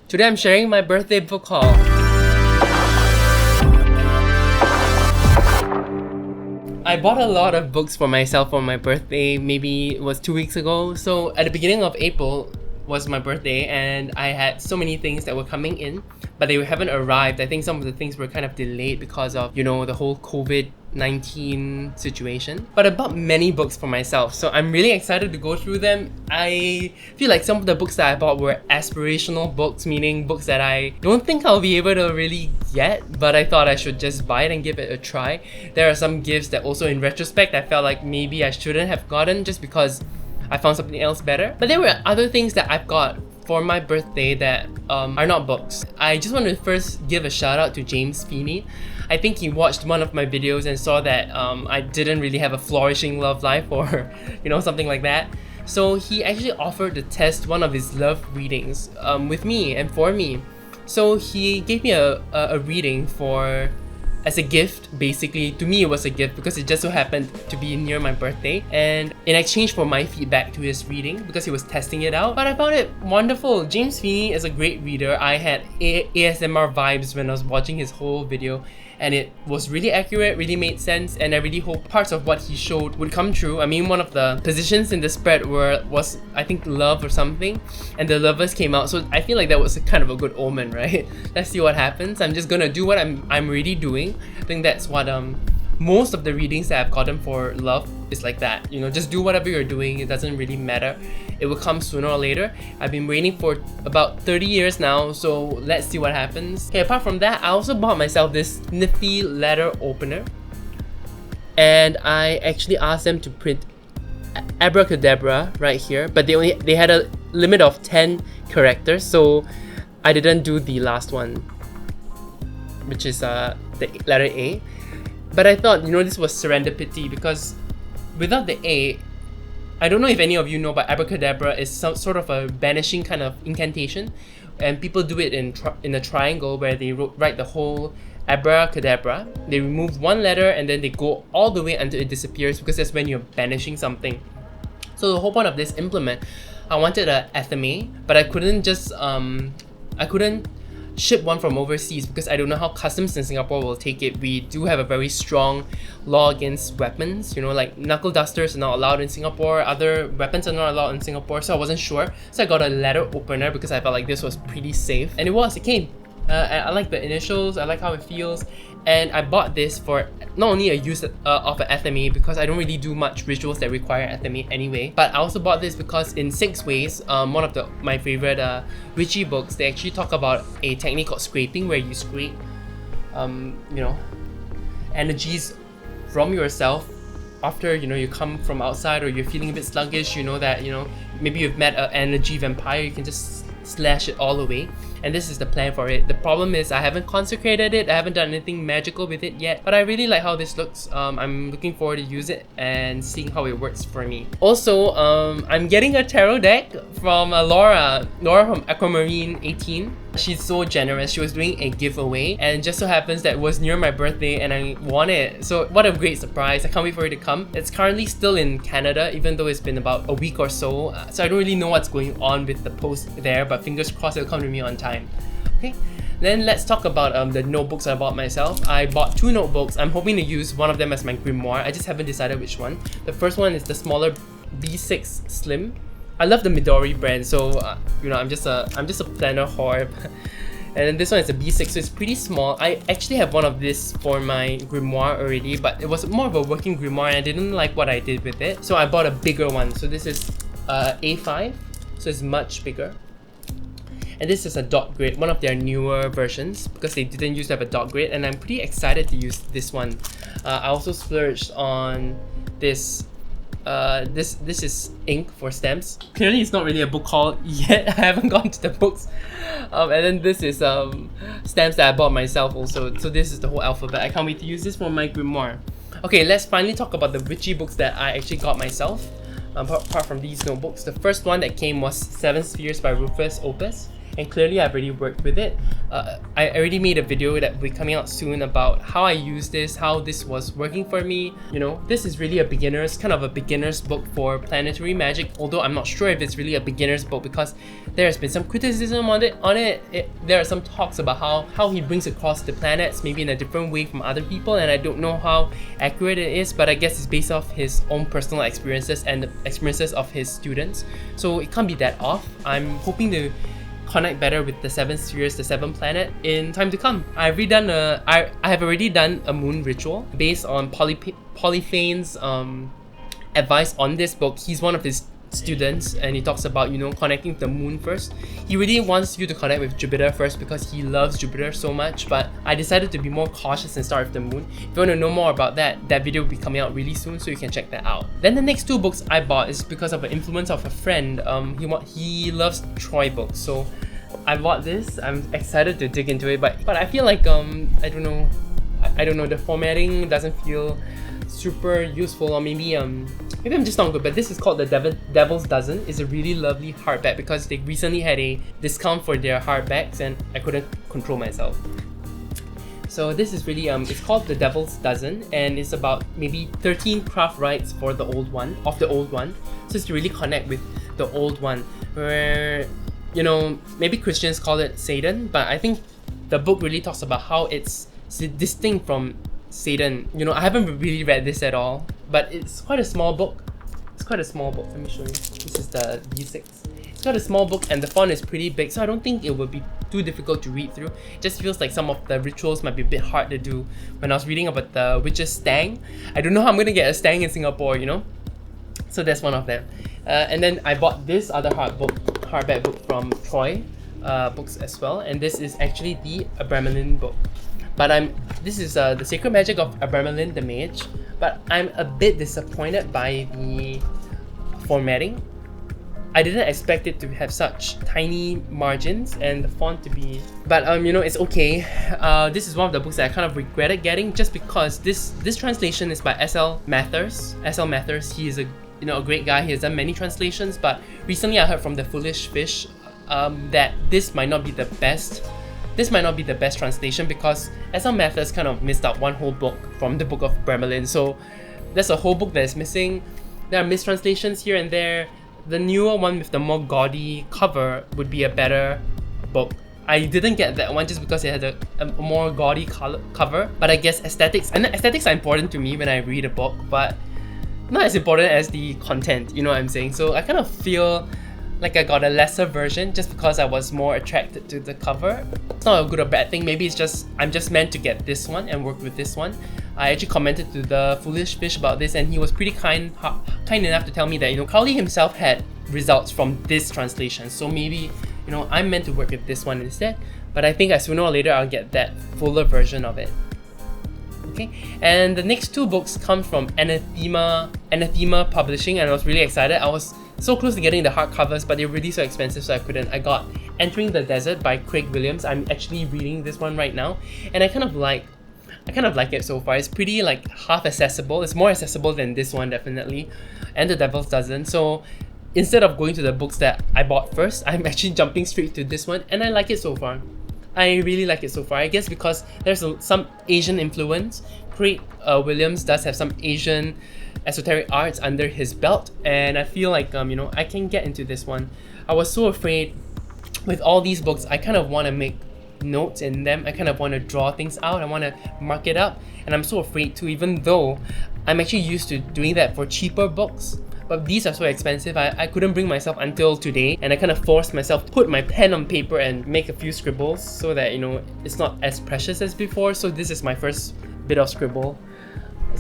Today I'm sharing my birthday book haul. I bought a lot of books for myself for my birthday, maybe it was 2 weeks ago. So at the beginning of April was my birthday and I had so many things that were coming in, but they haven't arrived. I think some of the things were kind of delayed because of, the whole COVID-19 situation. But I bought many books for myself, so I'm really excited to go through them. I feel like some of the books that I bought were aspirational books, meaning books that I don't think I'll be able to really get, but I thought I should just buy it and give it a try. There are some gifts that also in retrospect I felt like maybe I shouldn't have gotten just because I found something else better. But there were other things that I've got for my birthday that are not books. I just want to first give a shout out to James Feeney. I think he watched one of my videos and saw that I didn't really have a flourishing love life or something like that. So he actually offered to test one of his love readings with me and for me. So he gave me a reading as a gift. Basically, to me it was a gift because it just so happened to be near my birthday, and in exchange for my feedback to his reading because he was testing it out. But I found it wonderful. James Feeney is a great reader. I had ASMR vibes when I was watching his whole video, and it was really accurate, really made sense, and I really hope parts of what he showed would come true. I mean, one of the positions in the spread was I think love or something, and the lovers came out, so I feel like that was kind of a good omen, right? Let's see what happens. I'm just gonna do what I'm already doing. I think that's what most of the readings that I've gotten for love is like that. Just do whatever you're doing. It doesn't really matter. It will come sooner or later. I've been waiting for about 30 years now, so let's see what happens. Okay, apart from that, I also bought myself this nifty letter opener, and I actually asked them to print abracadabra right here, but they had a limit of 10 characters, so I didn't do the last one, which is the letter A. But I thought, this was serendipity because without the A, I don't know if any of you know, but abracadabra is some sort of a banishing kind of incantation, and people do it in a triangle where they write the whole abracadabra. They remove one letter and then they go all the way until it disappears because that's when you're banishing something. So the whole point of this implement, I wanted a FMA, but I couldn't ship one from overseas because I don't know how customs in Singapore will take it. We do have a very strong law against weapons, like knuckle dusters are not allowed in Singapore, other weapons are not allowed in Singapore, so I wasn't sure. So I got a letter opener because I felt like this was pretty safe, and it came. I like the initials, I like how it feels, and I bought this for not only a use of an FMA because I don't really do much rituals that require FMA anyway, but I also bought this because in 6 Ways, one of my favorite witchy books, they actually talk about a technique called scraping where you scrape energies from yourself after you come from outside or you're feeling a bit sluggish, that maybe you've met an energy vampire, you can just slash it all away. And this is the plan for it. The problem is I haven't consecrated it, I haven't done anything magical with it yet, but I really like how this looks. I'm looking forward to use it and seeing how it works for me. Also, I'm getting a tarot deck from Laura from Aquamarine 18. She's so generous. She was doing a giveaway and it just so happens that it was near my birthday and I won it. So what a great surprise. I can't wait for it to come. It's currently still in Canada even though it's been about a week or so. So I don't really know what's going on with the post there, but fingers crossed it'll come to me on time. Okay, then let's talk about the notebooks I bought myself. I bought 2 notebooks. I'm hoping to use one of them as my grimoire. I just haven't decided which one. The first one is the smaller B6 Slim. I love the Midori brand, so I'm just a planner whore. And then this one is a B6, so it's pretty small. I actually have one of this for my grimoire already, but it was more of a working grimoire and I didn't like what I did with it, so I bought a bigger one. So this is A5, so it's much bigger. And this is a dot grid, one of their newer versions because they didn't used to have a dot grid, and I'm pretty excited to use this one. I also splurged on this. This is ink for stamps. Clearly it's not really a book haul yet. I haven't gone to the books. And then this is stamps that I bought myself also. So this is the whole alphabet. I can't wait to use this for my grimoire. Okay, let's finally talk about the witchy books that I actually got myself. Apart from these notebooks, the first one that came was 7 Spheres by Rufus Opus. And clearly I've already worked with it. I already made a video that will be coming out soon about how I use this, how this was working for me. You know, this is really a kind of a beginner's book for planetary magic, although I'm not sure if it's really a beginner's book because there has been some criticism on it. There are some talks about how he brings across the planets maybe in a different way from other people, and I don't know how accurate it is, but I guess it's based off his own personal experiences and the experiences of his students, so it can't be that off. I'm hoping to connect better with the 7th spheres, the 7th planet in time to come. I have already done a moon ritual based on Polyphane's advice on this book. He's one of his students and he talks about, you know, connecting with the moon first. He really wants you to connect with Jupiter first because he loves Jupiter so much, but I decided to be more cautious and start with the moon. If you want to know more about that video will be coming out really soon, so you can check that out. Then the next 2 books I bought is because of an influence of a friend. He loves Troy books, so I bought this. I'm excited to dig into it, but I feel like I don't know, the formatting doesn't feel super useful, or maybe I'm just not good. But this is called the Devil's Dozen. It's a really lovely hardback because they recently had a discount for their hardbacks and I couldn't control myself. So this is really it's called the Devil's Dozen, and it's about maybe 13 craft rites for the old one, so it's to really connect with the old one, where, you know, maybe Christians call it Satan, but I think the book really talks about how it's distinct from Satan. You know, I haven't really read this at all, but it's quite a small book. Let me show you. This is the D6. It's got a small book and the font is pretty big, so I don't think it will be too difficult to read through. It just feels like some of the rituals might be a bit hard to do. When I was reading about the witch's stang, I don't know how I'm gonna get a stang in Singapore, you know? So that's one of them. And then I bought this other hardback book from Troy books as well, and this is actually the Abramelin book. But this is the Sacred Magic of Abramelin the Mage, but I'm a bit disappointed by the formatting. I didn't expect it to have such tiny margins and the font to be, but you know, it's okay. This is one of the books that I kind of regretted getting, just because this translation is by S.L. Mathers. S.L. Mathers, he is a great guy. He has done many translations, but recently I heard from the Foolish Fish that this might not be the best translation, because S.L. Mathers kind of missed out one whole book from the Book of Bremelin. So there's a whole book that is missing. There are mistranslations here and there. The newer one with the more gaudy cover would be a better book. I didn't get that one just because it had a more gaudy cover, but I guess aesthetics are important to me when I read a book, but not as important as the content, you know what I'm saying? So I kind of feel like I got a lesser version just because I was more attracted to the cover. It's not a good or bad thing. Maybe it's just I'm just meant to get this one and work with this one. I actually commented to the Foolish Fish about this, and he was pretty kind enough to tell me that, you know, Crowley himself had results from this translation, so maybe, you know, I'm meant to work with this one instead. But I think sooner or later I'll get that fuller version of it. Okay, and the next 2 books come from Anathema Publishing, and I was really excited. I was so close to getting the hardcovers, but they're really so expensive, so I couldn't. I got Entering the Desert by Craig Williams. I'm actually reading this one right now, and I kind of like it so far. It's pretty like half accessible. It's more accessible than this one, definitely, and The Devil's Dozen. So instead of going to the books that I bought first, I'm actually jumping straight to this one, and I like it so far. I really like it so far. I guess because there's some Asian influence. Craig Williams does have some Asian esoteric arts under his belt, and I feel like you know, I can get into this one. I was so afraid with all these books. I kind of want to make notes in them. I kind of want to draw things out. I want to mark it up, and I'm so afraid to, even though I'm actually used to doing that for cheaper books. But these are so expensive, I couldn't bring myself until today, and I kind of forced myself to put my pen on paper and make a few scribbles so that, you know, it's not as precious as before. So this is my first bit of scribble.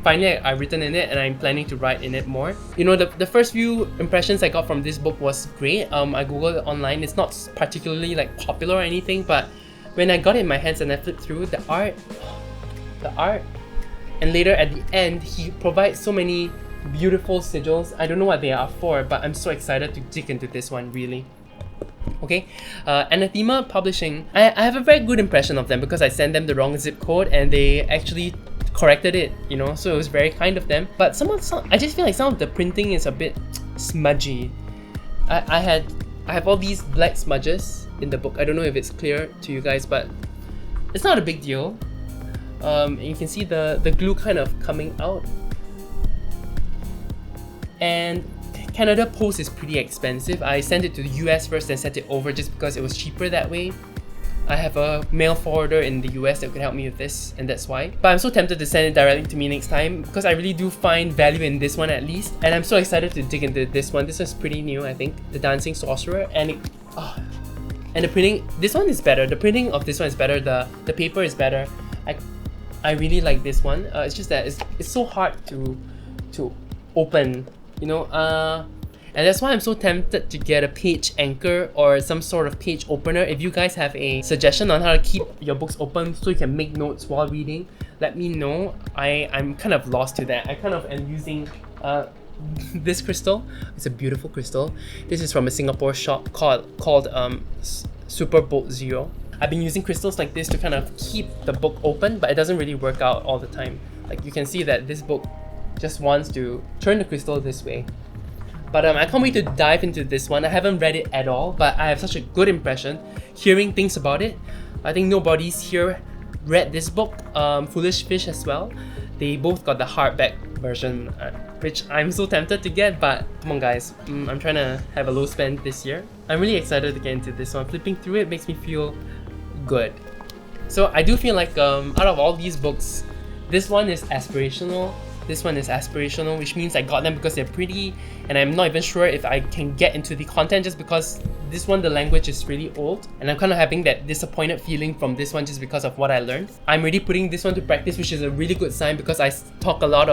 Finally, I've written in it, and I'm planning to write in it more. You know, the first few impressions I got from this book was great. I googled it online. It's not particularly like popular or anything, but when I got it in my hands and I flipped through the art, and later at the end, he provides so many beautiful sigils. I don't know what they are for, but I'm so excited to dig into this one, really. Okay, Anathema Publishing, I have a very good impression of them because I sent them the wrong zip code and they actually corrected it, you know, so it was very kind of them. But I just feel like some of the printing is a bit smudgy. I have all these black smudges in the book. I don't know if it's clear to you guys, but it's not a big deal. You can see the glue kind of coming out. And Canada Post is pretty expensive. I sent it to the US first and sent it over just because it was cheaper that way. I have a mail forwarder in the US that could help me with this, and that's why. But I'm so tempted to send it directly to me next time because I really do find value in this one at least. And I'm so excited to dig into this one. This is pretty new, I think. The Dancing Sorcerer. And the printing, this one is better. The printing of this one is better. The paper is better. I really like this one. It's just that it's so hard to open, you know. And that's why I'm so tempted to get a page anchor or some sort of page opener. If you guys have a suggestion on how to keep your books open so you can make notes while reading, let me know. I'm kind of lost to that. I kind of am using this crystal. It's a beautiful crystal. This is from a Singapore shop called Super Bolt Zero. I've been using crystals like this to kind of keep the book open, but it doesn't really work out all the time. Like you can see that this book just wants to turn the crystal this way. But I can't wait to dive into this one. I haven't read it at all, but I have such a good impression hearing things about it. I think nobody's here read this book. Foolish Fish as well. They both got the hardback version, which I'm so tempted to get, but come on guys, I'm trying to have a low spend this year. I'm really excited to get into this one. Flipping through it makes me feel good. So I do feel like out of all these books, this one is aspirational. This one is aspirational, which means I got them because they're pretty, and I'm not even sure if I can get into the content just because this one, the language is really old, and I'm kind of having that disappointed feeling from this one just because of what I learned. I'm really putting this one to practice, which is a really good sign because I talk a lot,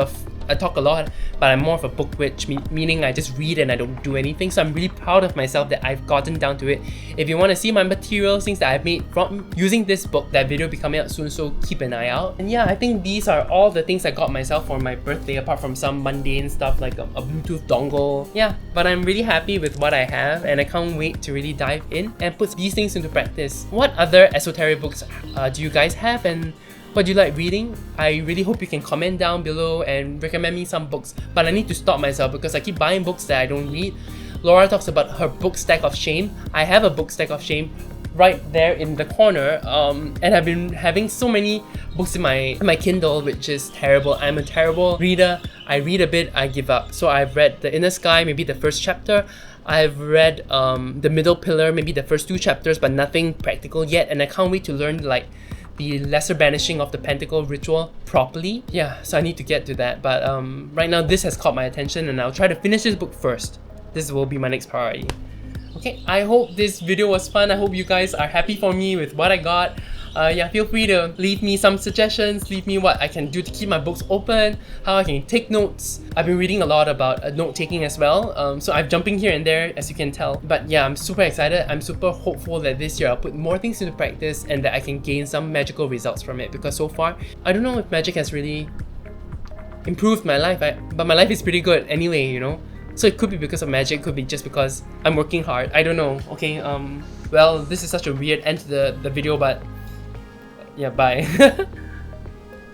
but I'm more of a book witch, meaning I just read and I don't do anything. So I'm really proud of myself that I've gotten down to it. If you want to see my materials, things that I've made from using this book, that video will be coming out soon, so keep an eye out. And yeah, I think these are all the things I got myself for my birthday, apart from some mundane stuff like a Bluetooth dongle. Yeah, but I'm really happy with what I have, and I can't wait to really dive in and put these things into practice. What other esoteric books do you guys have, and what do you like reading? I really hope you can comment down below and recommend me some books, but I need to stop myself because I keep buying books that I don't read. Laura talks about her book stack of shame. I have a book stack of shame right there in the corner, and I've been having so many books in my Kindle, which is terrible. I'm a terrible reader. I read a bit, I give up. So I've read The Inner Sky, maybe the first chapter. I've read The Middle Pillar, maybe the first 2 chapters, but nothing practical yet, and I can't wait to learn like the lesser banishing of the pentacle ritual properly. Yeah, so I need to get to that, but right now this has caught my attention and I'll try to finish this book first. This will be my next priority. Okay, I hope this video was fun. I hope you guys are happy for me with what I got. Yeah, feel free to leave me some suggestions, leave me what I can do to keep my books open, how I can take notes. I've been reading a lot about note-taking as well, so I'm jumping here and there, as you can tell. But yeah, I'm super excited. I'm super hopeful that this year I'll put more things into practice and that I can gain some magical results from it, because so far, I don't know if magic has really improved my life, but my life is pretty good anyway, you know? So it could be because of magic, could be just because I'm working hard. I don't know. Okay, well, this is such a weird end to the video, but yeah, bye.